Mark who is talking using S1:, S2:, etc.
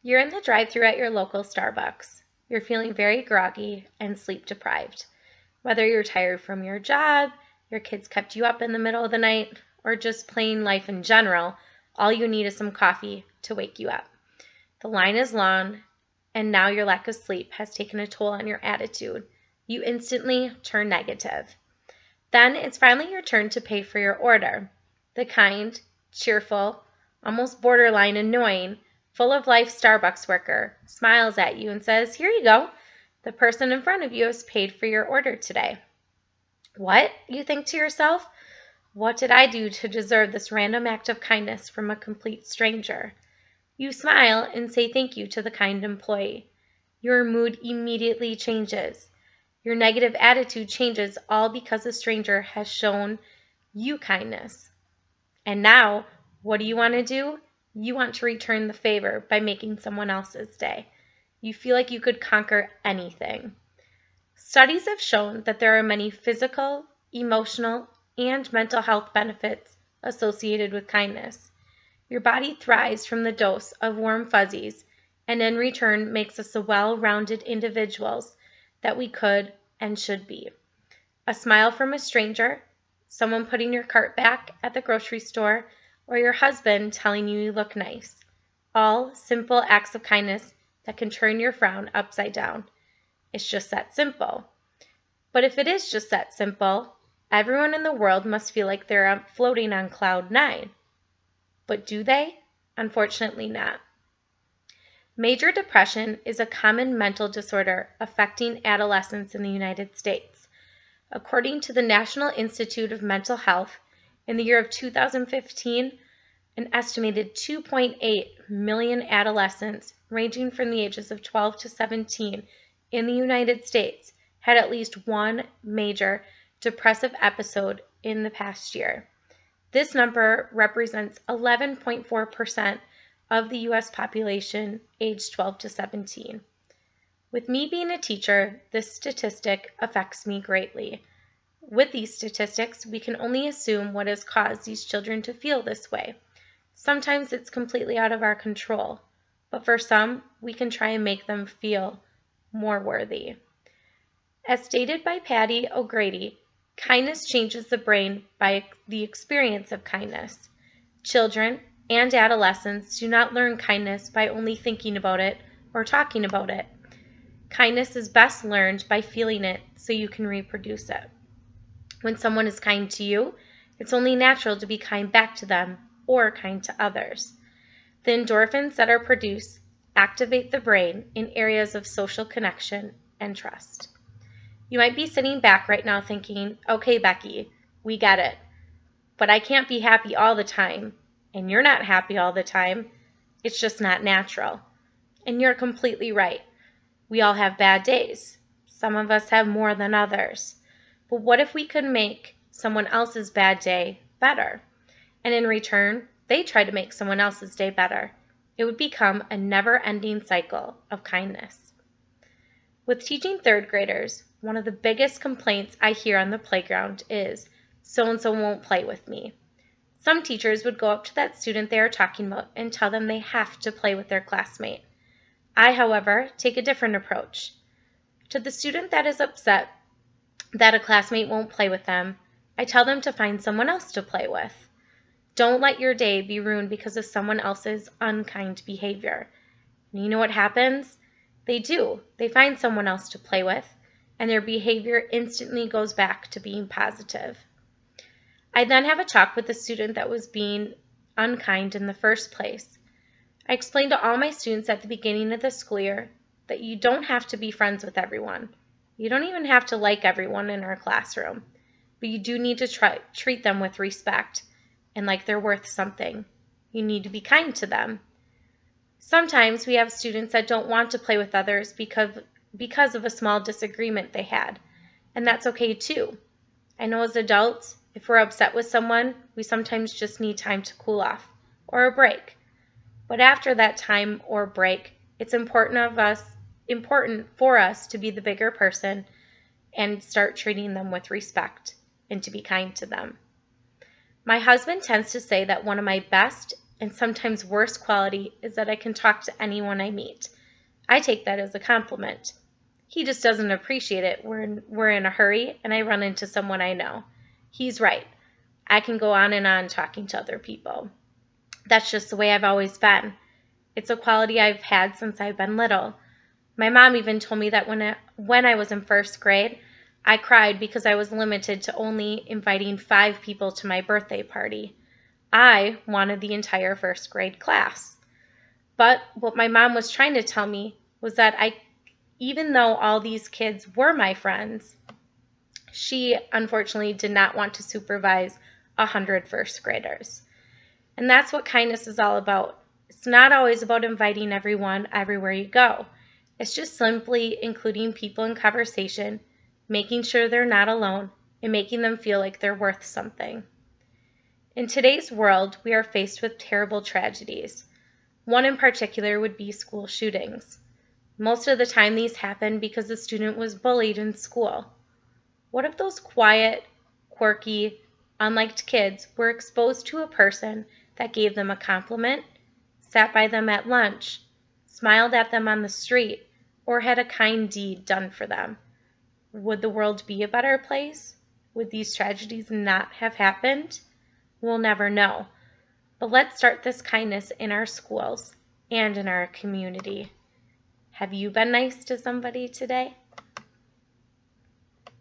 S1: You're in the drive-thru at your local Starbucks. You're feeling very groggy and sleep deprived. Whether you're tired from your job, your kids kept you up in the middle of the night, or just plain life in general, all you need is some coffee to wake you up. The line is long, and now your lack of sleep has taken a toll on your attitude. You instantly turn negative. Then it's finally your turn to pay for your order. The kind, cheerful, almost borderline annoying, full of life Starbucks worker smiles at you and says, "Here you go. The person in front of you has paid for your order today." What? You think to yourself. What did I do to deserve this random act of kindness from a complete stranger? You smile and say thank you to the kind employee. Your mood immediately changes. Your negative attitude changes all because a stranger has shown you kindness. And now, what do you want to do? You want to return the favor by making someone else's day. You feel like you could conquer anything. Studies have shown that there are many physical, emotional, and mental health benefits associated with kindness. Your body thrives from the dose of warm fuzzies, and in return makes us the well-rounded individuals that we could and should be. A smile from a stranger, someone putting your cart back at the grocery store, or your husband telling you look nice. All simple acts of kindness that can turn your frown upside down. It's just that simple. But if it is just that simple, everyone in the world must feel like they're floating on cloud 9. But do they? Unfortunately not. Major depression is a common mental disorder affecting adolescents in the United States. According to the National Institute of Mental Health, in the year of 2015, an estimated 2.8 million adolescents ranging from the ages of 12 to 17 in the United States had at least one major depressive episode in the past year. This number represents 11.4% of the U.S. population aged 12 to 17. With me being a teacher, this statistic affects me greatly. With these statistics, we can only assume what has caused these children to feel this way. Sometimes it's completely out of our control, but for some, we can try and make them feel more worthy. As stated by Patty O'Grady, kindness changes the brain by the experience of kindness. Children and adolescents do not learn kindness by only thinking about it or talking about it. Kindness is best learned by feeling it so you can reproduce it. When someone is kind to you, it's only natural to be kind back to them or kind to others. The endorphins that are produced activate the brain in areas of social connection and trust. You might be sitting back right now thinking, "Okay, Becky, we get it. But I can't be happy all the time, and you're not happy all the time. It's just not natural." And you're completely right. We all have bad days. Some of us have more than others. But what if we could make someone else's bad day better? And in return, they try to make someone else's day better. It would become a never-ending cycle of kindness. With teaching third graders, one of the biggest complaints I hear on the playground is, "So-and-so won't play with me." Some teachers would go up to that student they are talking about and tell them they have to play with their classmate. I, however, take a different approach. To the student that is upset that a classmate won't play with them, I tell them to find someone else to play with. Don't let your day be ruined because of someone else's unkind behavior. And you know what happens? They do. They find someone else to play with, and their behavior instantly goes back to being positive. I then have a talk with the student that was being unkind in the first place. I explained to all my students at the beginning of the school year that you don't have to be friends with everyone. You don't even have to like everyone in our classroom, but you do need to treat them with respect and like they're worth something. You need to be kind to them. Sometimes we have students that don't want to play with others because of a small disagreement they had, and that's okay too. I know as adults, if we're upset with someone, we sometimes just need time to cool off or a break. But after that time or break, it's important for us to be the bigger person and start treating them with respect and to be kind to them. My husband tends to say that one of my best and sometimes worse quality is that I can talk to anyone I meet. I take that as a compliment. He just doesn't appreciate it when we're in a hurry and I run into someone I know. He's right. I can go on and on talking to other people. That's just the way I've always been. It's a quality I've had since I've been little. My mom even told me that when I was in first grade, I cried because I was limited to only inviting 5 people to my birthday party. I wanted the entire first grade class. But what my mom was trying to tell me was that even though all these kids were my friends, she unfortunately did not want to supervise 100 first graders. And that's what kindness is all about. It's not always about inviting everyone everywhere you go. It's just simply including people in conversation, making sure they're not alone, and making them feel like they're worth something. In today's world, we are faced with terrible tragedies. One in particular would be school shootings. Most of the time these happen because a student was bullied in school. What if those quiet, quirky, unliked kids were exposed to a person that gave them a compliment, sat by them at lunch, smiled at them on the street, or had a kind deed done for them? Would the world be a better place? Would these tragedies not have happened? We'll never know. But let's start this kindness in our schools and in our community. Have you been nice to somebody today?